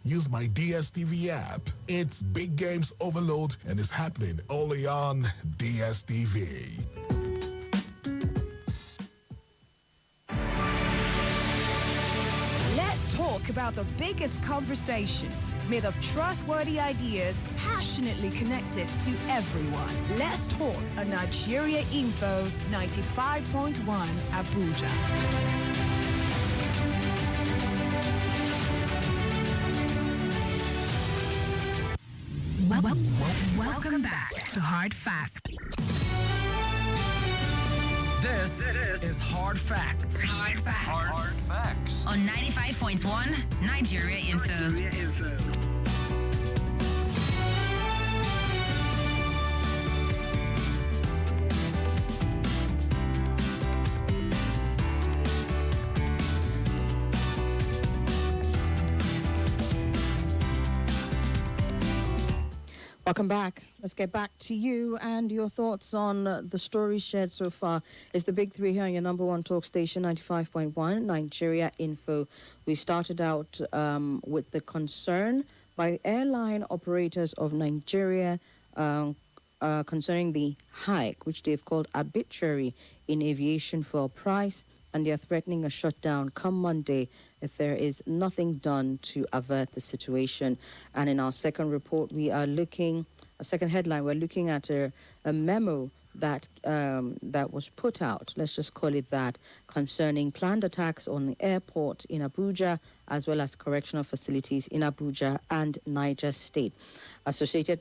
DSTV app. It's big games overload and it's happening only on DSTV. Let's talk about the biggest conversations made of trustworthy ideas passionately connected to everyone. Let's talk on Nigeria Info 95.1 Abuja. Welcome back to Hard Facts. This is Hard Facts. Hard Facts. Hard Facts. On 95.1 Nigeria Info. Welcome back. Let's get back to you and your thoughts on the stories shared so far. It's the big three here on your number one talk station, 95.1 Nigeria Info. We started out with the concern by airline operators of Nigeria concerning the hike, which they've called arbitrary in aviation fuel price, and they are threatening a shutdown come Monday if there is nothing done to avert the situation. And in our second report, a second headline, we're looking at a memo that was put out, let's just call it that, concerning planned attacks on the airport in Abuja, as well as correctional facilities in Abuja and Niger State. Associated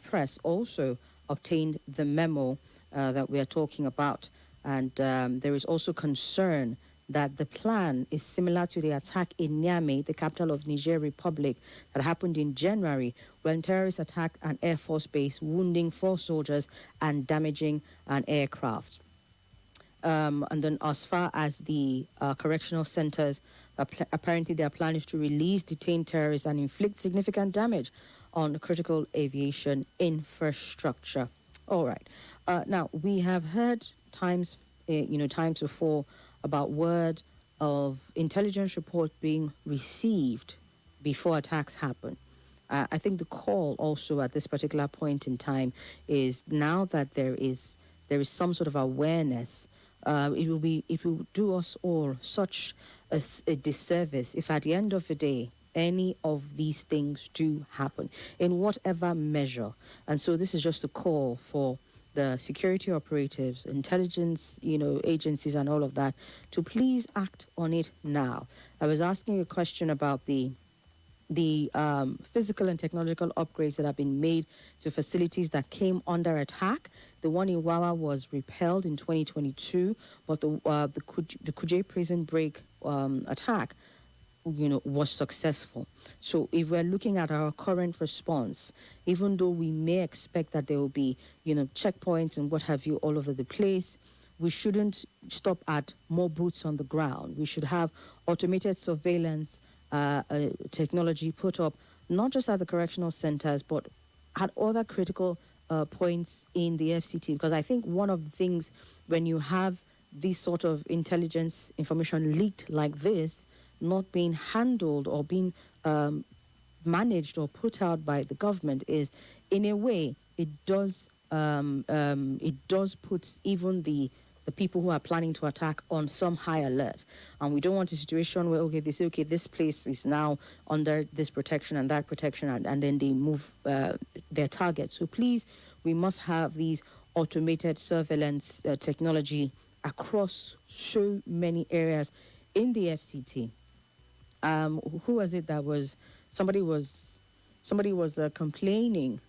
Press also obtained the memo that we are talking about. And there is also concern that the plan is similar to the attack in Niamey, the capital of Niger Republic, that happened in January, when terrorists attacked an Air Force base, wounding 4 soldiers and damaging an aircraft. And then as far as the correctional centers, apparently their plan is to release detained terrorists and inflict significant damage on critical aviation infrastructure. All right. Now, we have heard times before about word of intelligence report being received before attacks happen. I think the call also at this particular point in time is, now that there is some sort of awareness, it will do us all such a disservice if at the end of the day any of these things do happen in whatever measure. And so this is just a call for the security operatives, intelligence, agencies and all of that to please act on it now. I was asking a question about the physical and technological upgrades that have been made to facilities that came under attack. The one in Wawa was repelled in 2022, but the Kuje prison break attack was successful. So if we're looking at our current response, even though we may expect that there will be, checkpoints and what have you all over the place, we shouldn't stop at more boots on the ground. We should have automated surveillance technology put up, not just at the correctional centers, but at other critical points in the FCT. Because I think one of the things, when you have this sort of intelligence information leaked like this, not being handled or being managed or put out by the government, is, in a way, it does put even the people who are planning to attack on some high alert. And we don't want a situation where, they say, this place is now under this protection and that protection, and then they move their target. So please, we must have these automated surveillance technology across so many areas in the FCT. Who was it that was, somebody was complaining,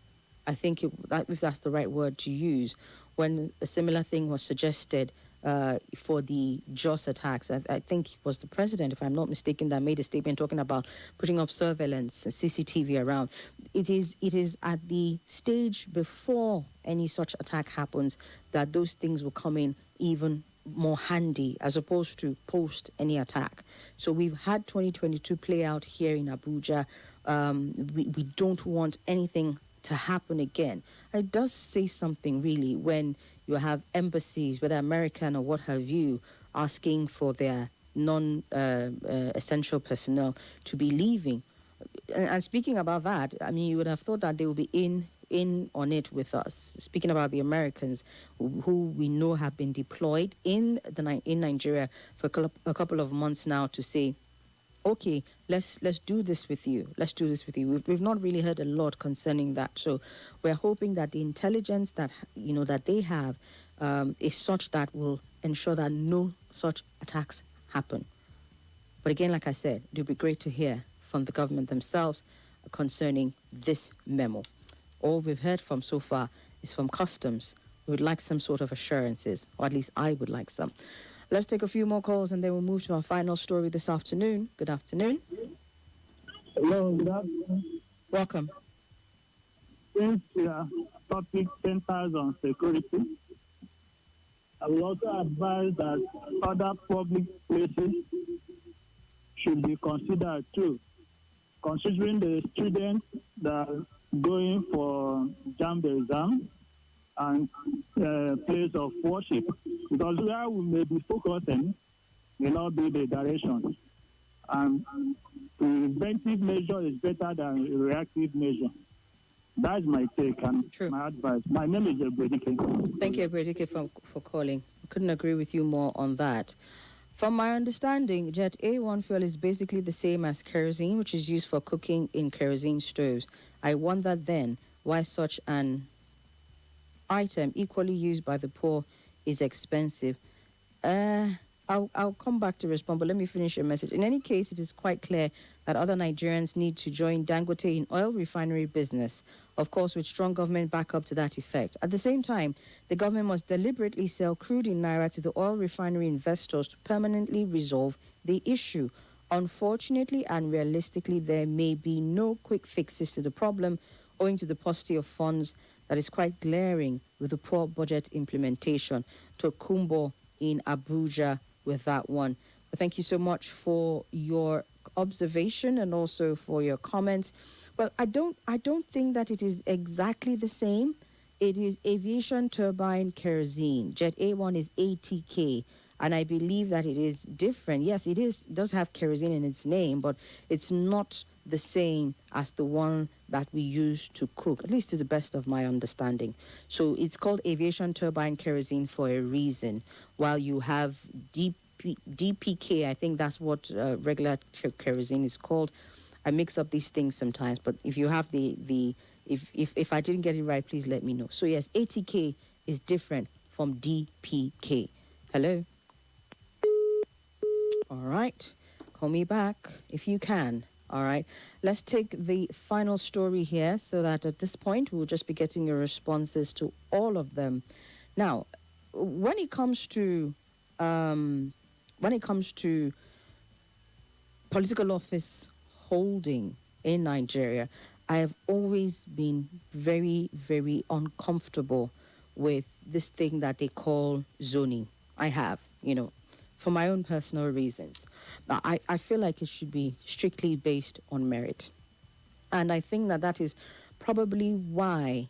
I think if that's the right word to use, when a similar thing was suggested for the Jos attacks. I think it was the president, if I'm not mistaken, that made a statement talking about putting up surveillance, CCTV around. It is at the stage before any such attack happens that those things will come in even more handy as opposed to post any attack. So we've had 2022 play out here in Abuja. We don't want anything to happen again. And it does say something really when you have embassies, whether American or what have you, asking for their non-essential personnel to be leaving. And speaking about that, I mean, you would have thought that they would be in on it with us. Speaking about the Americans who we know have been deployed in Nigeria for a couple of months now to say, okay, let's do this with you. Let's do this with you. We've not really heard a lot concerning that. So we're hoping that the intelligence that that they have is such that will ensure that no such attacks happen. But again, like I said, it would be great to hear from the government themselves concerning this memo. All we've heard from so far is from customs. We would like some sort of assurances, or at least I would like some. Let's take a few more calls and then we'll move to our final story this afternoon. Good afternoon. Hello, good afternoon. Welcome. Since topic centers on security, I will also advise that other public places should be considered too, considering the students that are going for JAMB exam and place of worship, because where we may be focusing may not be the direction. And preventive measure is better than reactive measure. That's my take and my advice. My name is Ebredike. Thank you, Ebredike, for calling. I couldn't agree with you more on that. From my understanding, Jet A1 fuel is basically the same as kerosene, which is used for cooking in kerosene stoves. I wonder then why such an item equally used by the poor is expensive. I'll come back to respond, but let me finish your message. In any case, it is quite clear that other Nigerians need to join Dangote in oil refinery business, of course, with strong government backup to that effect. At the same time, the government must deliberately sell crude in Naira to the oil refinery investors to permanently resolve the issue. Unfortunately and realistically, there may be no quick fixes to the problem owing to the paucity of funds that is quite glaring with the poor budget implementation. Tokumbo in Abuja with that one. But thank you so much for your observation and also for your comments. Well, I don't think that it is exactly the same. It is aviation turbine kerosene. Jet A1 is ATK, and I believe that it is different. Yes, it does have kerosene in its name, but it's not the same as the one that we use to cook, at least to the best of my understanding. So it's called aviation turbine kerosene for a reason, while you have DPK, I think that's what regular kerosene is called. I mix up these things sometimes, but if you have if I didn't get it right, please let me know. So yes, ATK is different from DPK. Hello? All right. Call me back if you can. All right. Let's take the final story here so that at this point we'll just be getting your responses to all of them. Now, when it comes to political office holding in Nigeria, I have always been very, very uncomfortable with this thing that they call zoning. I have, for my own personal reasons. I feel like it should be strictly based on merit. And I think that is probably why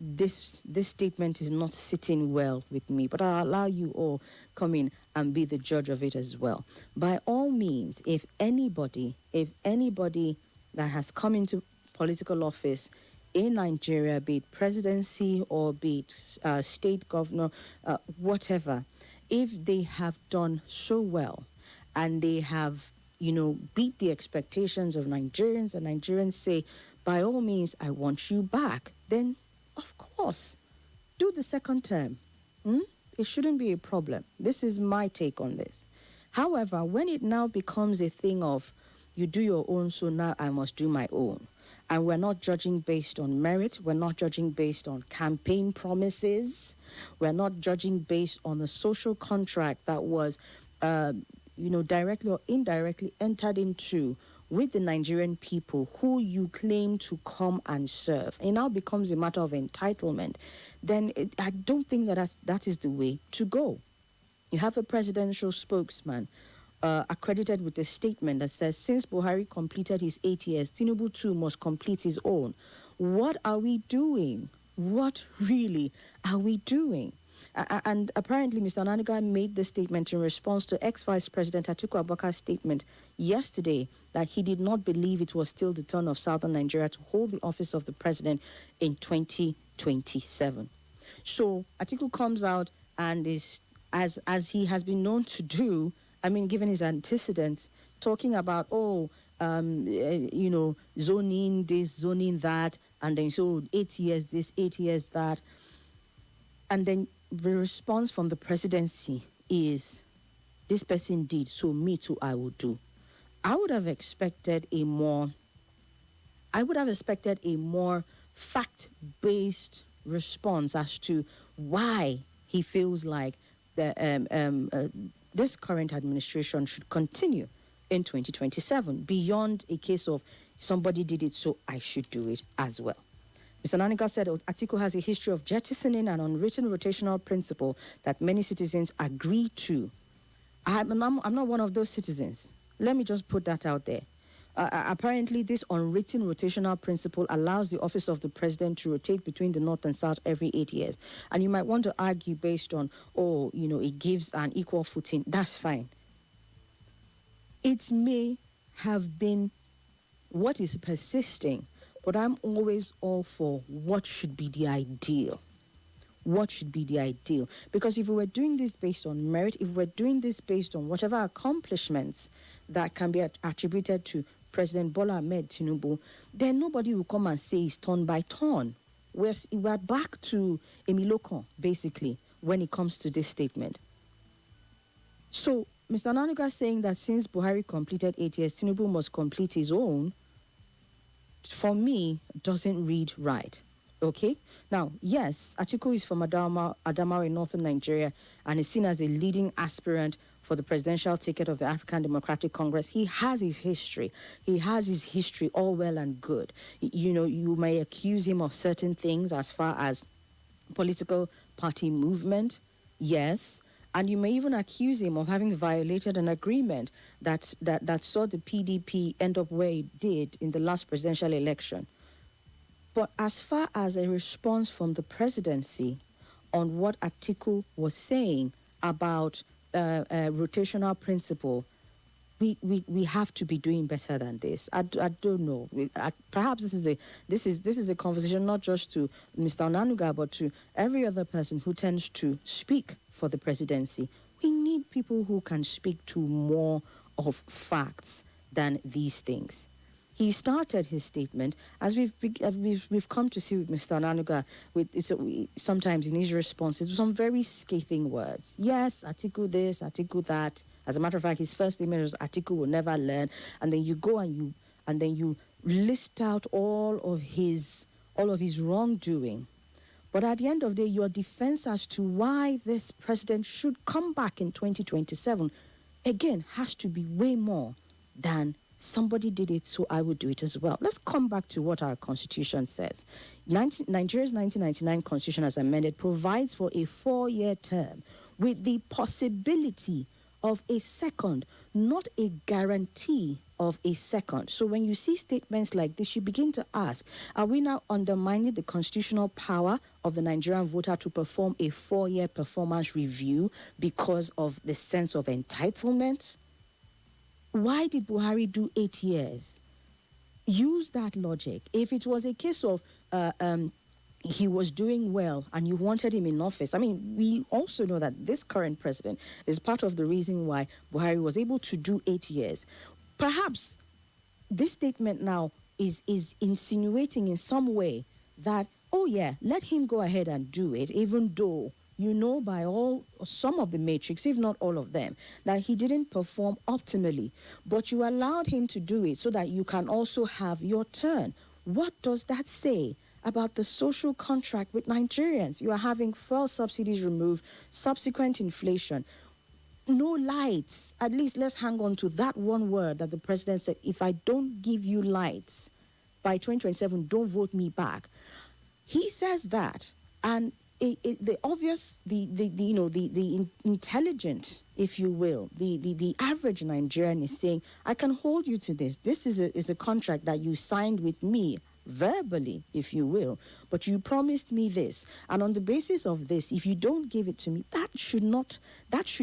this statement is not sitting well with me. But I'll allow you all come in and be the judge of it as well. By all means, if anybody that has come into political office in Nigeria, be it presidency or be it state governor, whatever, if they have done so well and they have, beat the expectations of Nigerians and Nigerians say, by all means, I want you back, then, of course, do the second term. It shouldn't be a problem. This is my take on this. However, when it now becomes a thing of, you do your own, so now I must do my own, And we're not judging based on merit. We're not judging based on campaign promises. We're not judging based on a social contract that was, directly or indirectly entered into with the Nigerian people who you claim to come and serve. It now becomes a matter of entitlement. Then I don't think that is the way to go. You have a presidential spokesman accredited with a statement that says, since Buhari completed his 8 years, Tinubu too must complete his own. What are we doing? What really are we doing? And apparently, Mr. Nanuga made this statement in response to ex-Vice President Atiku Abubakar's statement yesterday that he did not believe it was still the turn of Southern Nigeria to hold the office of the president in 2027. So Atiku comes out and is, as he has been known to do, I mean, given his antecedents, talking about, zoning this, zoning that, and then so 8 years this, 8 years that. And then the response from the presidency is, this person did, so me too, I will do. I would have expected a more fact-based response as to why he feels like this current administration should continue in 2027, beyond a case of somebody did it, so I should do it as well. Mr. Nanuga said Atiku has a history of jettisoning an unwritten rotational principle that many citizens agree to. I'm not one of those citizens. Let me just put that out there. Apparently, this unwritten rotational principle allows the office of the president to rotate between the North and South every 8 years. And you might want to argue based on, it gives an equal footing. That's fine. It may have been what is persisting, but I'm always all for what should be the ideal. What should be the ideal? Because if we were doing this based on merit, if we're doing this based on whatever accomplishments that can be attributed to President Bola Ahmed Tinubu, then nobody will come and say it's turn by turn. We're back to Emiloko, basically, when it comes to this statement. So, Mr. Nanuga saying that since Buhari completed 8 years, Tinubu must complete his own, for me, doesn't read right. Okay? Now, yes, Atiku is from Adamawa in northern Nigeria and is seen as a leading aspirant for the presidential ticket of the African Democratic Congress. He has his history. He has his history, all well and good. You may accuse him of certain things as far as political party movement, yes. And you may even accuse him of having violated an agreement that saw the PDP end up where it did in the last presidential election. But as far as a response from the presidency on what Atiku was saying about rotational principle, we have to be doing better than this. I don't know. Perhaps this is a conversation not just to Mr. Nanuga, but to every other person who tends to speak for the presidency. We need people who can speak to more of facts than these things. He started his statement, as we've come to see with Mr. Nanuga, sometimes in his responses, with some very scathing words. Yes, Atiku this, Atiku that. As a matter of fact, his first statement was Atiku will never learn, and then you go and you list out all of his wrongdoing. But at the end of the day, your defense as to why this president should come back in 2027, again, has to be way more than somebody did it, so I would do it as well. Let's come back to what our constitution says. Nigeria's 1999 constitution, as amended, provides for a 4-year term with the possibility of a second, not a guarantee of a second. So when you see statements like this, you begin to ask, are we now undermining the constitutional power of the Nigerian voter to perform a 4-year performance review because of the sense of entitlement? Why did Buhari do 8 years? Use that logic. If it was a case of he was doing well and you wanted him in office. I mean, we also know that this current president is part of the reason why Buhari was able to do 8 years. Perhaps this statement now is insinuating in some way that, oh yeah, let him go ahead and do it, even though you know by some of the matrix, if not all of them, that he didn't perform optimally. But you allowed him to do it so that you can also have your turn. What does that say about the social contract with Nigerians? You are having fuel subsidies removed, subsequent inflation, no lights. At least let's hang on to that one word that the president said: if I don't give you lights by 2027, don't vote me back. He says that, and the obvious, the intelligent, if you will, the average Nigerian is saying, I can hold you to this. This is a contract that you signed with me verbally, if you will, but you promised me this, and on the basis of this, if you don't give it to me, that should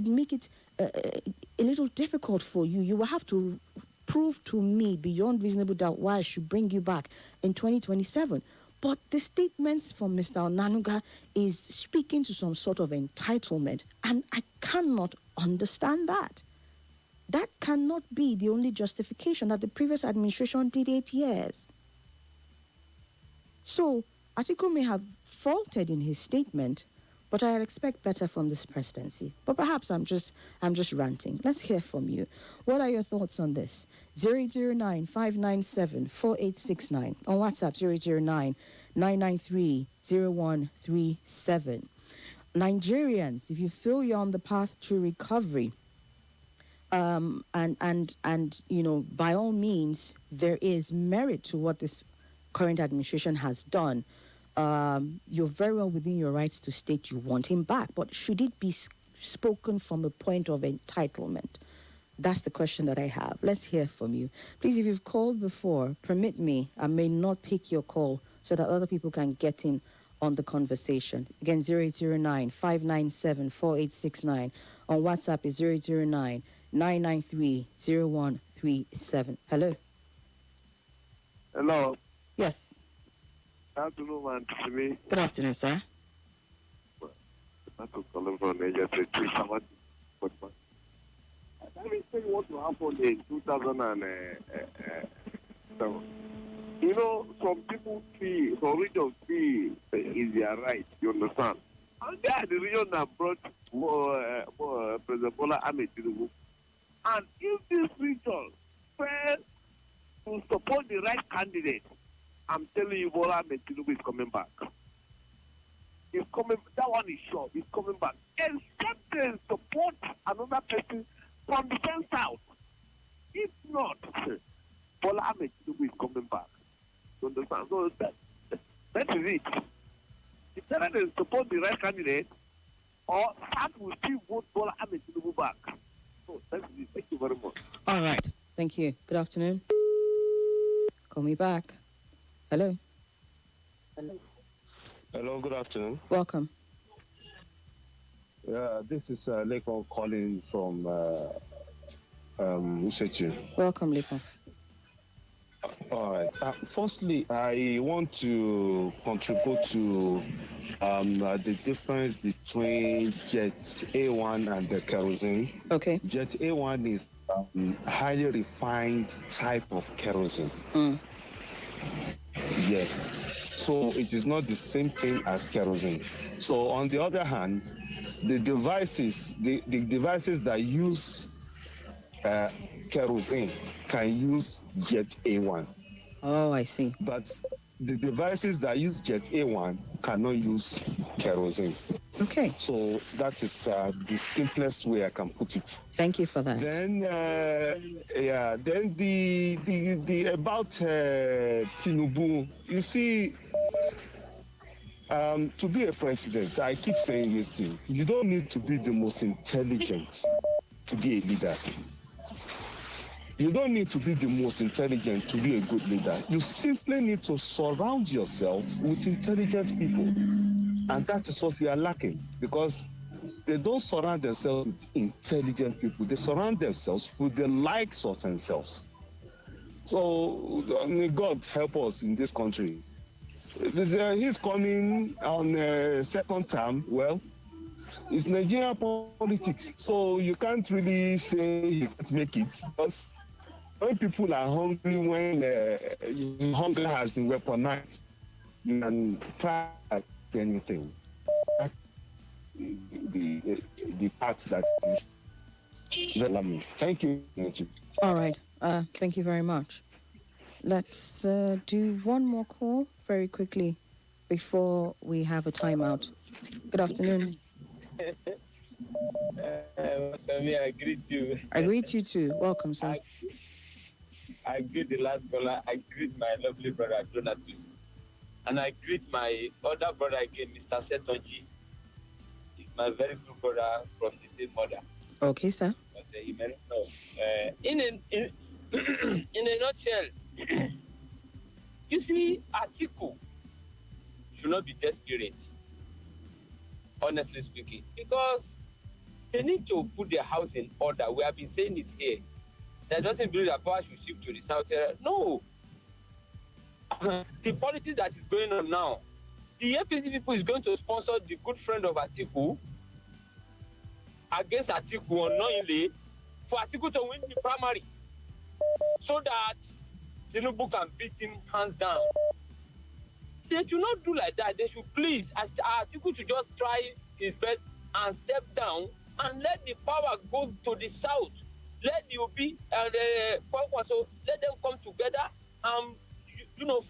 make it a little difficult for you. You will have to prove to me beyond reasonable doubt why I should bring you back in 2027. But the statements from Mr. Onanuga is speaking to some sort of entitlement, and I cannot understand that. That cannot be the only justification that the previous administration did 8 years. So, Atiku may have faulted in his statement, but I expect better from this presidency. But perhaps I'm just ranting. Let's hear from you. What are your thoughts on this? 009-597-4869. On WhatsApp, 009-993-0137. Nigerians, if you feel you're on the path to recovery, and by all means, there is merit to what this current administration has done. You're very well within your rights to state you want him back, but should it be spoken from a point of entitlement? That's the question that I have. Let's hear from you. Please, if you've called before, permit me, I may not pick your call so that other people can get in on the conversation. Again, 0809-597-4869. On WhatsApp is 009-993-0137. Hello? Hello. Yes. Good afternoon, man. To me. Good afternoon, sir. That's calling from Nigeria. Let me tell you what will happen in 2007. Some people see, some regions see is their right. You understand? And they are the region that brought President Bola Ahmed Tinubu. And if this region fail to support the right candidate, I'm telling you, Bola Ahmed Tinubu is coming back. He's coming. That one is sure. He's coming back. Except they support another person from the same south. If not, Bola Ahmed Tinubu is coming back. You understand? So that is it. If they support the right candidate, or that will still vote Bola Ahmed Tinubu back. So that is it. Thank you very much. All right. Thank you. Good afternoon. Call me back. Hello. Hello, good afternoon. Welcome. Yeah, this is Lekon calling from Usechi. Welcome, Lekon. All right. Firstly, I want to contribute to the difference between Jet A1 and the kerosene. Okay. Jet A1 is highly refined type of kerosene. Yes. So it is not the same thing as kerosene. So on the other hand, the devices that use kerosene can use Jet A1. Oh, I see. But the devices that use Jet A1 cannot use kerosene. Okay. So that is the simplest way I can put it. Thank you for that. Then, then the about Tinubu, you see, to be a president, I keep saying this thing, you don't need to be the most intelligent to be a leader. You don't need to be the most intelligent to be a good leader. You simply need to surround yourself with intelligent people. And that is what we are lacking, because they don't surround themselves with intelligent people. They surround themselves with the likes of themselves. So may God help us in this country. He's coming on second term. Well, it's Nigerian politics. So you can't really say he can't make it, because when people are hungry, when hunger has been weaponized, you can try anything. The part that is very. Thank you. All right. Thank you very much. Let's do one more call very quickly before we have a timeout. Good afternoon. Somi, I greet you. I greet you too. Welcome, sir. I greet the last caller. I greet my lovely brother, Donatus. And I greet my other brother again, Mr. Setonji. He's my very good brother from the same mother. Okay, sir. But he may not know. In a nutshell, you see, Atiku should not be desperate, honestly speaking, because they need to put their house in order. We have been saying it here. There doesn't believe that power should shift to the south area. No. The politics that is going on now, the APC people is going to sponsor the good friend of Atiku against Atiku unknowingly for Atiku to win the primary so that Tinubu can beat him hands down. They should not do like that. They should please, Atiku should just try his best and step down and let the power go to the south. Let the Obi and the Kwankwaso, let them come together and,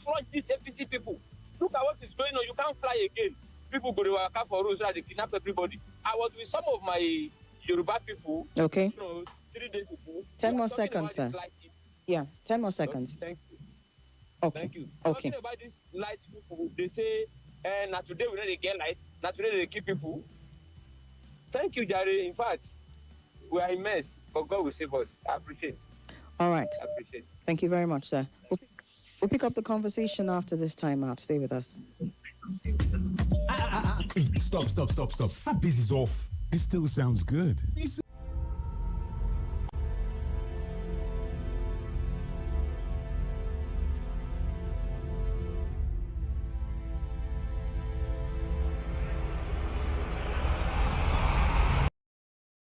flush these APC people. Look at what is going on. You can't fly again. People go to work for rules, they kidnap everybody. I was with some of my Yoruba people. Okay. 3 days ago. 10 more seconds, sir. Yeah, 10 more seconds. Thank you. Okay. Thank you. Okay. Talking about these light people, they say, now today we don't get light, now today they keep people. Thank you, Jerry. In fact, we are immense, but God will save us. I appreciate it. All right. I appreciate it. Thank you very much, sir. We'll pick up the conversation after this timeout. Stay with us. Stop. That biz is off. It still sounds good. You